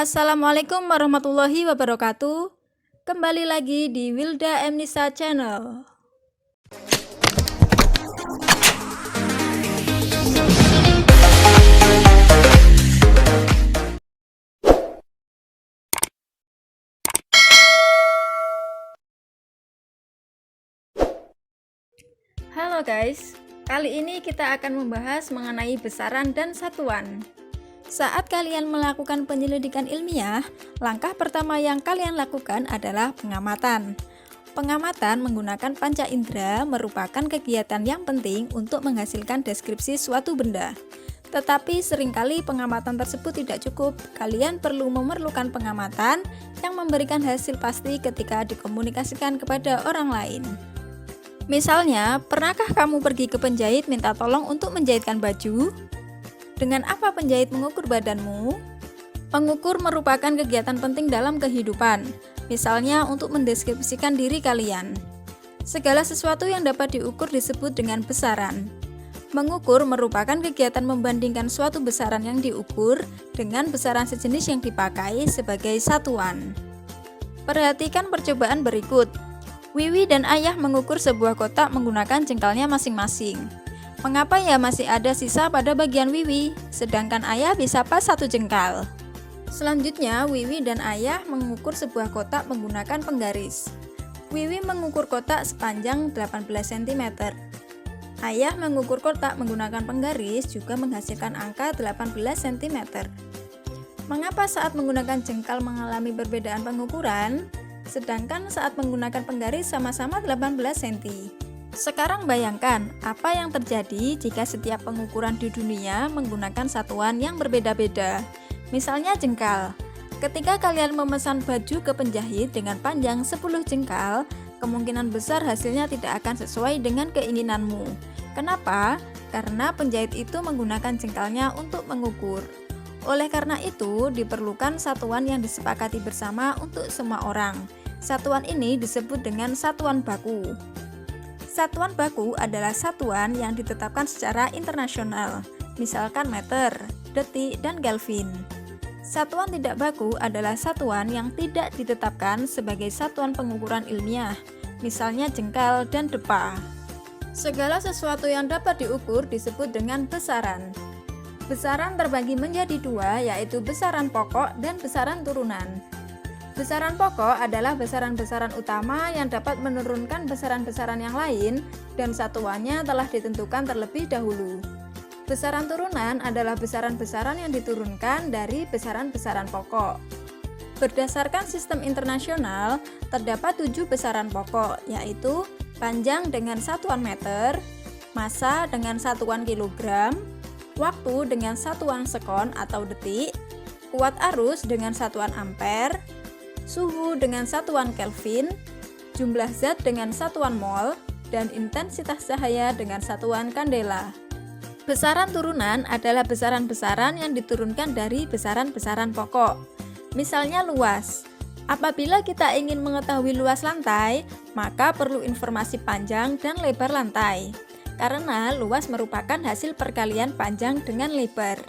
Assalamualaikum warahmatullahi wabarakatuh. Kembali lagi di Wilda Emnisa Channel. Halo guys, kali ini kita akan membahas mengenai besaran dan satuan. Saat kalian melakukan penyelidikan ilmiah, langkah pertama yang kalian lakukan adalah pengamatan. Pengamatan menggunakan panca indera merupakan kegiatan yang penting untuk menghasilkan deskripsi suatu benda. Tetapi seringkali pengamatan tersebut tidak cukup. Kalian perlu memerlukan pengamatan yang memberikan hasil pasti ketika dikomunikasikan kepada orang lain. Misalnya, pernahkah kamu pergi ke penjahit minta tolong untuk menjahitkan baju? Dengan apa penjahit mengukur badanmu? Mengukur merupakan kegiatan penting dalam kehidupan, misalnya untuk mendeskripsikan diri kalian. Segala sesuatu yang dapat diukur disebut dengan besaran. Mengukur merupakan kegiatan membandingkan suatu besaran yang diukur dengan besaran sejenis yang dipakai sebagai satuan. Perhatikan percobaan berikut. Wiwi dan Ayah mengukur sebuah kotak menggunakan jengkalnya masing-masing. Mengapa ya masih ada sisa pada bagian Wiwi, sedangkan Ayah bisa pas satu jengkal? Selanjutnya, Wiwi dan Ayah mengukur sebuah kotak menggunakan penggaris. Wiwi mengukur kotak sepanjang 18 cm. Ayah mengukur kotak menggunakan penggaris juga menghasilkan angka 18 cm. Mengapa saat menggunakan jengkal mengalami perbedaan pengukuran, sedangkan saat menggunakan penggaris sama-sama 18 cm? Sekarang bayangkan apa yang terjadi jika setiap pengukuran di dunia menggunakan satuan yang berbeda-beda. Misalnya jengkal. Ketika kalian memesan baju ke penjahit dengan panjang 10 jengkal, kemungkinan besar hasilnya tidak akan sesuai dengan keinginanmu. Kenapa? Karena penjahit itu menggunakan jengkalnya untuk mengukur. Oleh karena itu, diperlukan satuan yang disepakati bersama untuk semua orang. Satuan ini disebut dengan satuan baku. Satuan baku adalah satuan yang ditetapkan secara internasional, misalkan meter, detik, dan Kelvin. Satuan tidak baku adalah satuan yang tidak ditetapkan sebagai satuan pengukuran ilmiah, misalnya jengkal dan depa. Segala sesuatu yang dapat diukur disebut dengan besaran. Besaran terbagi menjadi dua, yaitu besaran pokok dan besaran turunan. Besaran pokok adalah besaran-besaran utama yang dapat menurunkan besaran-besaran yang lain dan satuannya telah ditentukan terlebih dahulu. Besaran turunan adalah besaran-besaran yang diturunkan dari besaran-besaran pokok. Berdasarkan sistem internasional, terdapat 7 besaran pokok, yaitu panjang dengan satuan meter, massa dengan satuan kilogram, waktu dengan satuan sekon atau detik, kuat arus dengan satuan ampere, suhu dengan satuan Kelvin, jumlah zat dengan satuan mol, dan intensitas cahaya dengan satuan kandela. Besaran turunan adalah besaran-besaran yang diturunkan dari besaran-besaran pokok. Misalnya luas. Apabila kita ingin mengetahui luas lantai, maka perlu informasi panjang dan lebar lantai. Karena luas merupakan hasil perkalian panjang dengan lebar.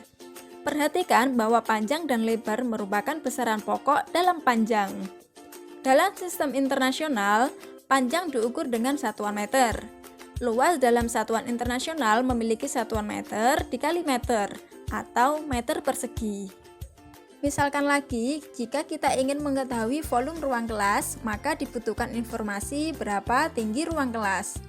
Perhatikan bahwa panjang dan lebar merupakan besaran pokok dalam panjang. Dalam sistem internasional, panjang diukur dengan satuan meter. Luas dalam satuan internasional memiliki satuan meter dikali meter atau meter persegi. Misalkan lagi, jika kita ingin mengetahui volume ruang kelas, maka dibutuhkan informasi berapa tinggi ruang kelas.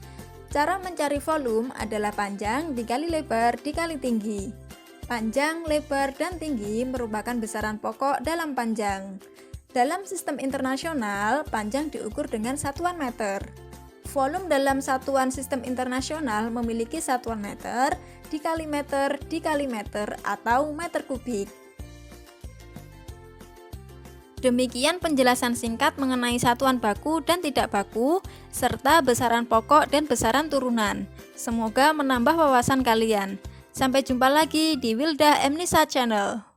Cara mencari volume adalah panjang dikali lebar dikali tinggi. Panjang, lebar, dan tinggi merupakan besaran pokok dalam panjang. Dalam sistem internasional, panjang diukur dengan satuan meter. Volume dalam satuan sistem internasional memiliki satuan meter dikali meter atau meter kubik. Demikian penjelasan singkat mengenai satuan baku dan tidak baku, serta besaran pokok dan besaran turunan. Semoga menambah wawasan kalian. Sampai jumpa lagi di Wilda Emnisa Channel.